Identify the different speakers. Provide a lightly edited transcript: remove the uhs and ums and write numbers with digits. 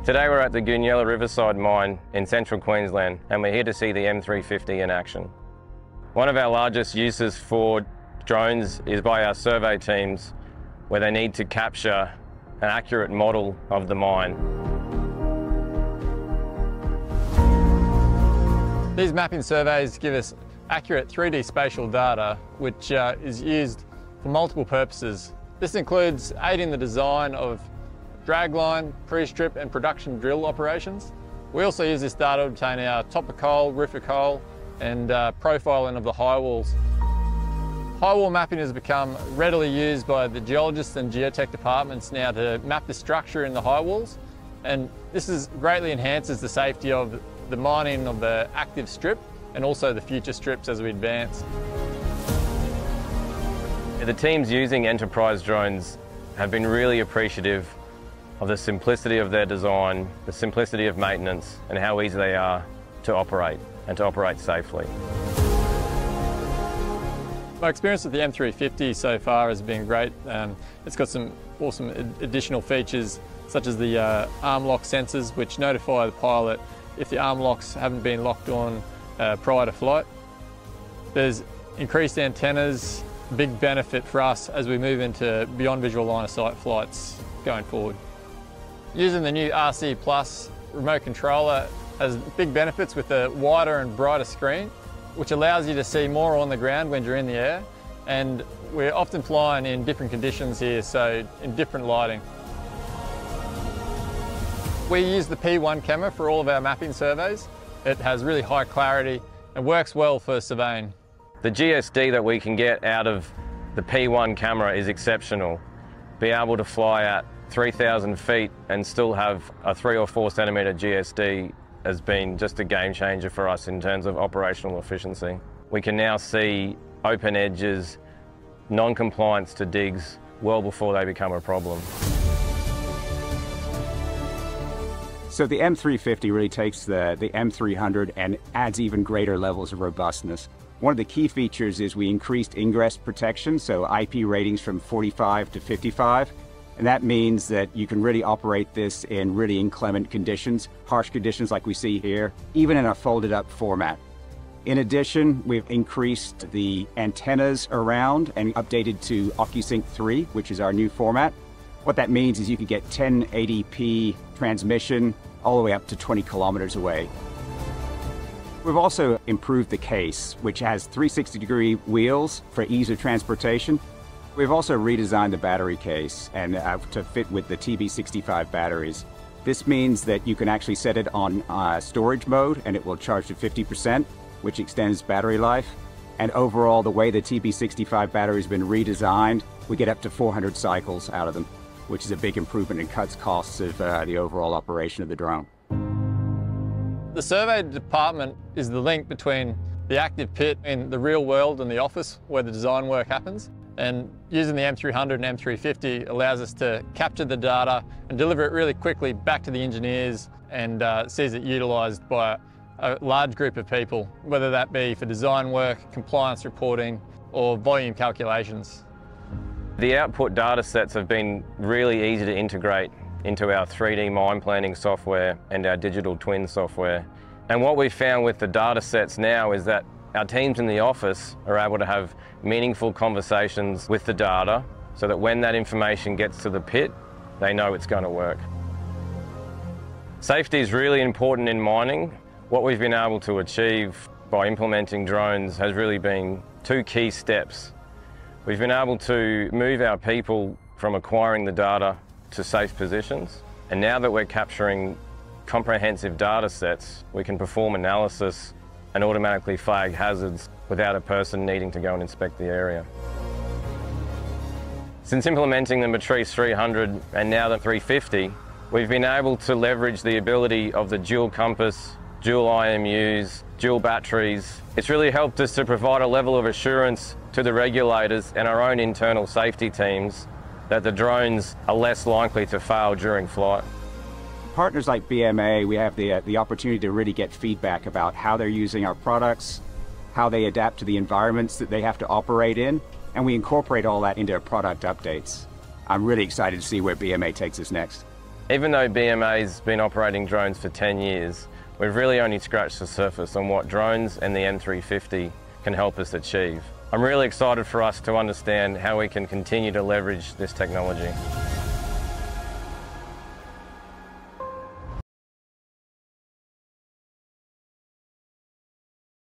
Speaker 1: Today we're at the Goonyella Riverside mine in central Queensland, and we're here to see the M350 in action. One of our largest uses for drones is by our survey teams, where they need to capture an accurate model of the mine.
Speaker 2: These mapping surveys give us accurate 3D spatial data, which is used for multiple purposes. This includes aiding the design of dragline, pre-strip and production drill operations. We also use this data to obtain our top of coal, roof of coal and profiling of the high walls. High wall mapping has become readily used by the geologists and geotech departments now to map the structure in the high walls, and this greatly enhances the safety of the mining of the active strip and also the future strips as we advance.
Speaker 1: The teams using enterprise drones have been really appreciative of the simplicity of their design, the simplicity of maintenance, and how easy they are to operate and to operate safely.
Speaker 2: My experience with the M350 so far has been great. It's got some awesome additional features such as the arm lock sensors, which notify the pilot if the arm locks haven't been locked on prior to flight. There's increased antennas, big benefit for us as we move into beyond visual line of sight flights going forward. Using the new RC Plus remote controller has big benefits with a wider and brighter screen, which allows you to see more on the ground when you're in the air. And we're often flying in different conditions here, so in different lighting. We use the P1 camera for all of our mapping surveys. It has really high clarity and works well for surveying.
Speaker 1: The GSD that we can get out of the P1 camera is exceptional. Be able to fly at 3,000 feet and still have a 3 or 4 centimetre GSD has been just a game changer for us in terms of operational efficiency. We can now see open edges, non-compliance to digs well before they become a problem.
Speaker 3: So the M350 really takes the M300 and adds even greater levels of robustness. One of the key features is we increased ingress protection, so IP ratings from 45 to 55. And that means that you can really operate this in really inclement conditions, harsh conditions like we see here, even in a folded up format. In addition, we've increased the antennas around and updated to OcuSync 3, which is our new format. What that means is you can get 1080p transmission all the way up to 20 kilometers away. We've also improved the case, which has 360-degree wheels for ease of transportation. We've also redesigned the battery case and to fit with the TB65 batteries. This means that you can actually set it on storage mode and it will charge to 50%, which extends battery life. And overall, the way the TB65 battery has been redesigned, we get up to 400 cycles out of them, which is a big improvement and cuts costs of the overall operation of the drone.
Speaker 2: The survey department is the link between the active pit in the real world and the office where the design work happens. And using the M300 and M350 allows us to capture the data and deliver it really quickly back to the engineers and sees it utilised by a large group of people, whether that be for design work, compliance reporting or volume calculations.
Speaker 1: The output data sets have been really easy to integrate into our 3D mine planning software and our digital twin software. And what we've found with the data sets now is that our teams in the office are able to have meaningful conversations with the data so that when that information gets to the pit, they know it's going to work. Safety is really important in mining. What we've been able to achieve by implementing drones has really been 2 key steps. We've been able to move our people from acquiring the data to safe positions, and now that we're capturing comprehensive data sets, we can perform analysis and automatically flag hazards without a person needing to go and inspect the area. Since implementing the Matrice 300 and now the 350, we've been able to leverage the ability of the dual compass, dual IMUs, dual batteries. It's really helped us to provide a level of assurance to the regulators and our own internal safety teams that the drones are less likely to fail during flight.
Speaker 3: Partners like BMA, we have the opportunity to really get feedback about how they're using our products, how they adapt to the environments that they have to operate in, and we incorporate all that into our product updates. I'm really excited to see where BMA takes us next.
Speaker 1: Even though BMA's been operating drones for 10 years, we've really only scratched the surface on what drones and the M350 can help us achieve. I'm really excited for us to understand how we can continue to leverage this technology.